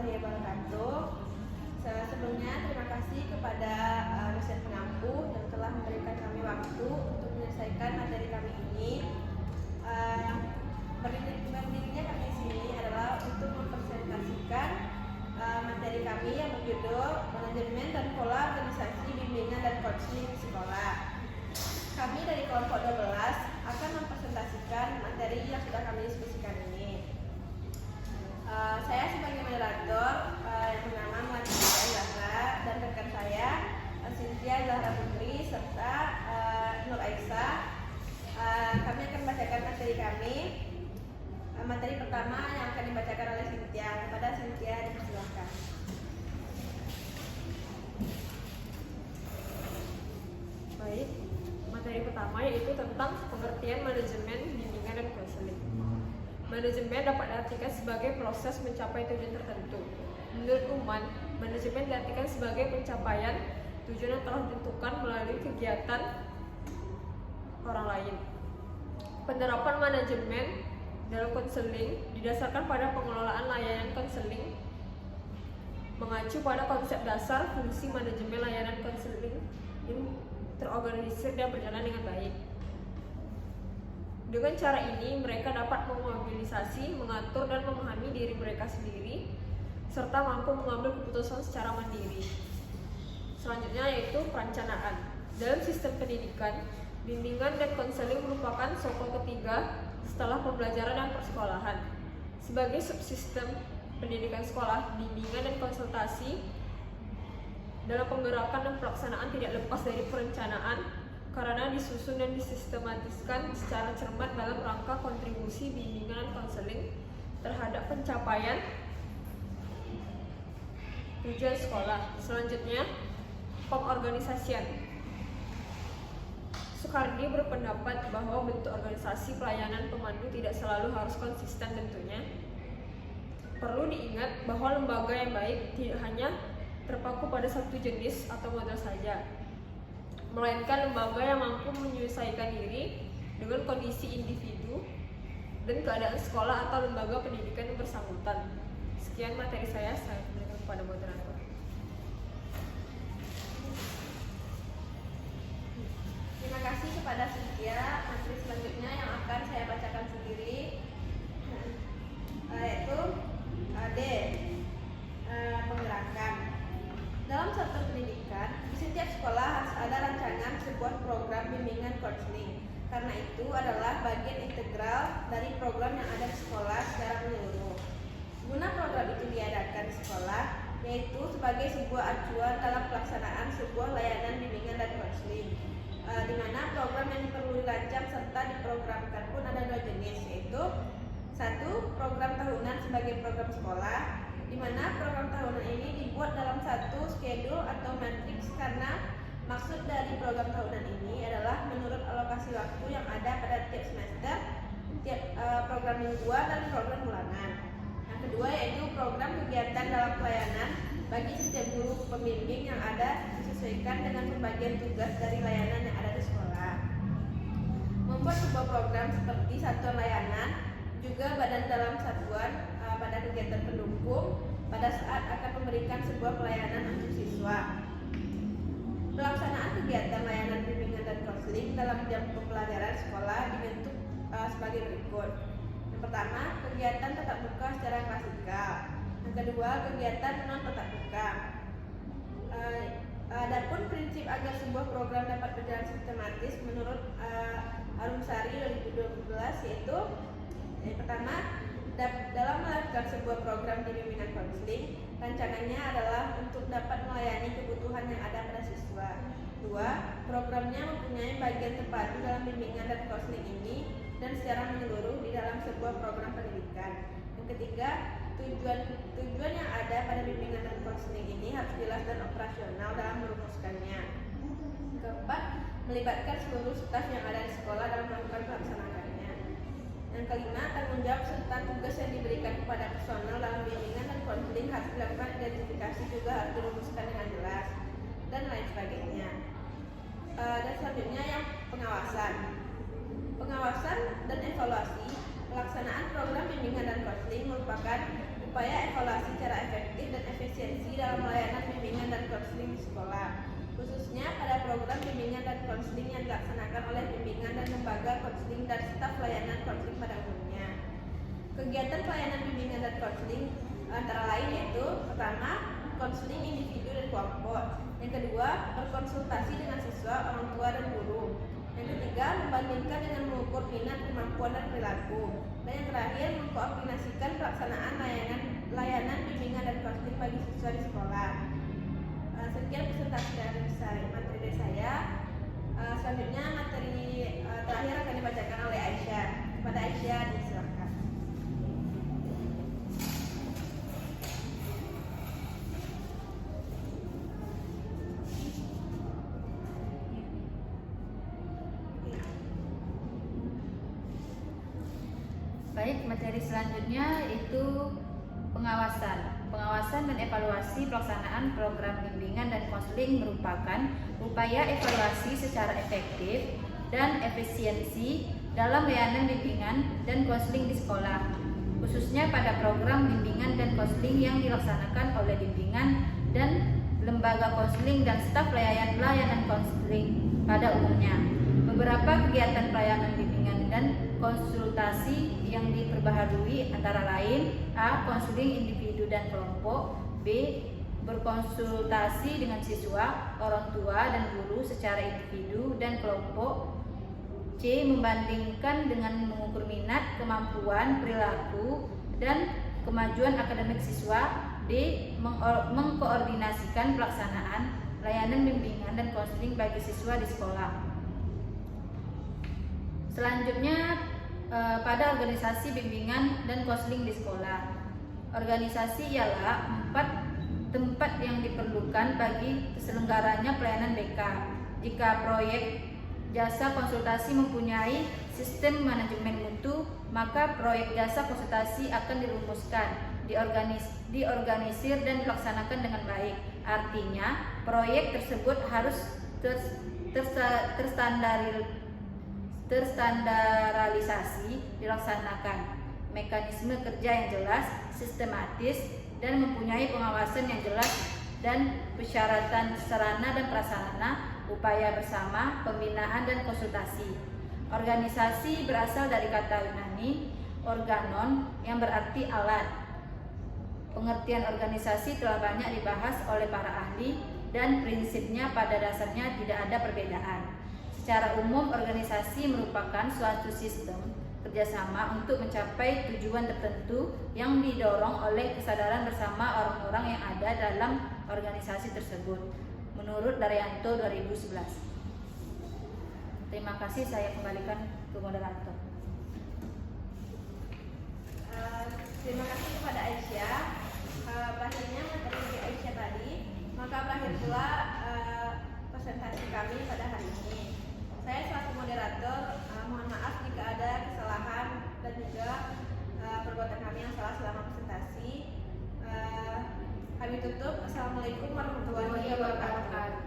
warahmatullahi wabarakatuh. Sebelumnya terima kasih kepada dosen pengampu yang telah memberikan kami waktu untuk menyelesaikan materi kami ini. Berdirinya kami di sini adalah untuk mempresentasikan materi kami yang berjudul Manajemen dan Pola Organisasi Bimbingan dan Coaching di Sekolah. Kami dari kelompok 12 akan mempresentasikan materi yang sudah kami diskusikan ini. Saya sebagai moderator yang bernama Muhammad Zahra dan rekan saya Cynthia Zahra Putri serta Nur Aisyah. Kami akan membacakan materi kami. Materi pertama yang akan dibacakan oleh Cynthia. Kepada Cynthia dipersilakan. Baik, materi pertama yaitu tentang pengertian manajemen bimbingan dan konseling. Manajemen dapat diartikan sebagai proses mencapai tujuan tertentu. Menurut Uman, manajemen diartikan sebagai pencapaian tujuan yang telah ditentukan melalui kegiatan orang lain. Penerapan manajemen dalam konseling didasarkan pada pengelolaan layanan konseling, mengacu pada konsep dasar fungsi manajemen layanan konseling yang terorganisir dan berjalan dengan baik. Dengan cara ini, mereka dapat memobilisasi, mengatur, dan memahami diri mereka sendiri, serta mampu mengambil keputusan secara mandiri. Selanjutnya yaitu perencanaan. Dalam sistem pendidikan, bimbingan dan konseling merupakan sokong ketiga setelah pembelajaran dan persekolahan. Sebagai subsistem pendidikan sekolah, bimbingan dan konsultasi dalam penggerakan dan pelaksanaan tidak lepas dari perencanaan, karena disusun dan disistematiskan secara cermat dalam rangka kontribusi bimbingan dan konseling terhadap pencapaian tujuan sekolah. Selanjutnya, pengorganisasian. Soekardi berpendapat bahwa bentuk organisasi pelayanan pemandu tidak selalu harus konsisten tentunya. Perlu diingat bahwa lembaga yang baik tidak hanya terpaku pada satu jenis atau model saja, melainkan lembaga yang mampu menyesuaikan diri dengan kondisi individu dan keadaan sekolah atau lembaga pendidikan yang bersangkutan. Sekian materi saya berikan kepada moderator. Terima kasih kepada Cynthia. Materi selanjutnya yang akan saya bacakan sendiri yaitu D. Penggerakan. Dalam satu pendidikan, di setiap sekolah harus ada rancangan sebuah program bimbingan counseling. Karena itu adalah bagian integral dari program yang ada di sekolah secara menyeluruh. Guna program itu diadakan di sekolah, yaitu sebagai sebuah acuan dalam pelaksanaan sebuah layanan bimbingan dan counseling. Di mana program yang perlu dirancang serta diprogramkan pun ada dua jenis, yaitu satu, program tahunan sebagai program sekolah, di mana program tahunan ini dibuat dalam satu schedule atau matriks karena maksud dari program tahunan ini adalah menurut alokasi waktu yang ada pada tiap semester, tiap program mingguan dan program bulanan. Yang kedua yaitu program kegiatan dalam pelayanan bagi setiap guru pembimbing yang ada disesuaikan dengan pembagian tugas dari layanan yang ada di sekolah. Membuat sebuah program seperti satuan layanan juga badan dalam satuan pada kegiatan pendukung pada saat akan memberikan sebuah pelayanan untuk siswa. Pelaksanaan kegiatan layanan bimbingan dan konseling dalam jam pembelajaran sekolah dibentuk sebagai berikut. Yang pertama, kegiatan tatap muka secara klasikal. Yang kedua, kegiatan non tatap muka. Adapun prinsip agar sebuah program dapat berjalan sistematis menurut Arumsari 2012 yaitu yang pertama, dalam melakukan sebuah program bimbingan konseling, rancangannya adalah untuk dapat melayani kebutuhan yang ada pada siswa. Dua, programnya mempunyai bagian terpadu dalam bimbingan dan konseling ini dan secara menyeluruh di dalam sebuah program pendidikan. Yang ketiga, tujuan yang ada pada bimbingan dan konseling ini harus jelas dan operasional dalam merumuskannya. Keempat, melibatkan seluruh staf yang ada di sekolah dalam melakukan pelaksanaannya. Yang kelima, tanggung jawab serta tugas yang diberikan kepada personel dalam bimbingan dan konseling harus dilakukan identifikasi juga harus dirumuskan dengan jelas dan lain sebagainya. Dan selanjutnya yang pengawasan. Pengawasan dan evaluasi pelaksanaan program bimbingan dan konseling merupakan upaya evaluasi cara efektif dan efisiensi dalam layanan bimbingan dan konseling di sekolah, khususnya pada program bimbingan dan konseling yang dilaksanakan oleh bimbingan dan lembaga konseling dan staf layanan konseling pada umumnya. Kegiatan pelayanan bimbingan dan konseling antara lain yaitu: pertama, konseling individu dan kelompok; yang kedua, berkonsultasi dengan siswa, orang tua, dan guru; yang ketiga, membandingkan dengan mengukur minat, kemampuan, dan perilaku; dan yang terakhir, mengkoordinasikan pelaksanaan layanan bimbingan dan konseling bagi siswa di sekolah. Sekian presentasi dari materi dari saya. Selanjutnya materi terakhir akan dibacakan oleh Aisyah. Kepada Aisyah, disilakan. Baik, materi selanjutnya itu pengawasan dan evaluasi pelaksanaan program bimbingan dan konseling merupakan upaya evaluasi secara efektif dan efisiensi dalam layanan bimbingan dan konseling di sekolah, khususnya pada program bimbingan dan konseling yang dilaksanakan oleh bimbingan dan lembaga konseling dan staf layanan konseling pada umumnya. Beberapa kegiatan pelayanan bimbingan dan konsultasi yang diperbaharui antara lain: A. Konseling individu dan kelompok; B. Berkonsultasi dengan siswa, orang tua, dan guru secara individu dan kelompok; C. Membandingkan dengan mengukur minat, kemampuan, perilaku, dan kemajuan akademik siswa; D. Mengkoordinasikan pelaksanaan layanan bimbingan dan konseling bagi siswa di sekolah. Selanjutnya, pada organisasi bimbingan dan konseling di sekolah. Organisasi ialah 4 tempat yang diperlukan bagi terselenggaranya pelayanan BK. Jika proyek jasa konsultasi mempunyai sistem manajemen mutu, maka proyek jasa konsultasi akan dirumuskan, diorganisir dan dilaksanakan dengan baik. Artinya, proyek tersebut harus terstandarisasi, dilaksanakan mekanisme kerja yang jelas, sistematis, dan mempunyai pengawasan yang jelas, dan persyaratan sarana dan prasarana, upaya bersama, pembinaan, dan konsultasi. Organisasi berasal dari kata Yunani organon yang berarti alat. Pengertian organisasi telah banyak dibahas oleh para ahli dan prinsipnya pada dasarnya tidak ada perbedaan. Secara umum, organisasi merupakan suatu sistem kerjasama untuk mencapai tujuan tertentu yang didorong oleh kesadaran bersama orang-orang yang ada dalam organisasi tersebut. Menurut Daryanto 2011. Terima kasih, saya kembalikan ke moderator. Terima kasih kepada Aisyah. Berakhirnya materi Aisyah tadi, maka berakhir pula presentasi kami pada hari ini. Saya selaku moderator mohon maaf jika ada kesalahan dan juga perbuatan kami yang salah selama presentasi. Kami tutup. Assalamualaikum warahmatullahi wabarakatuh.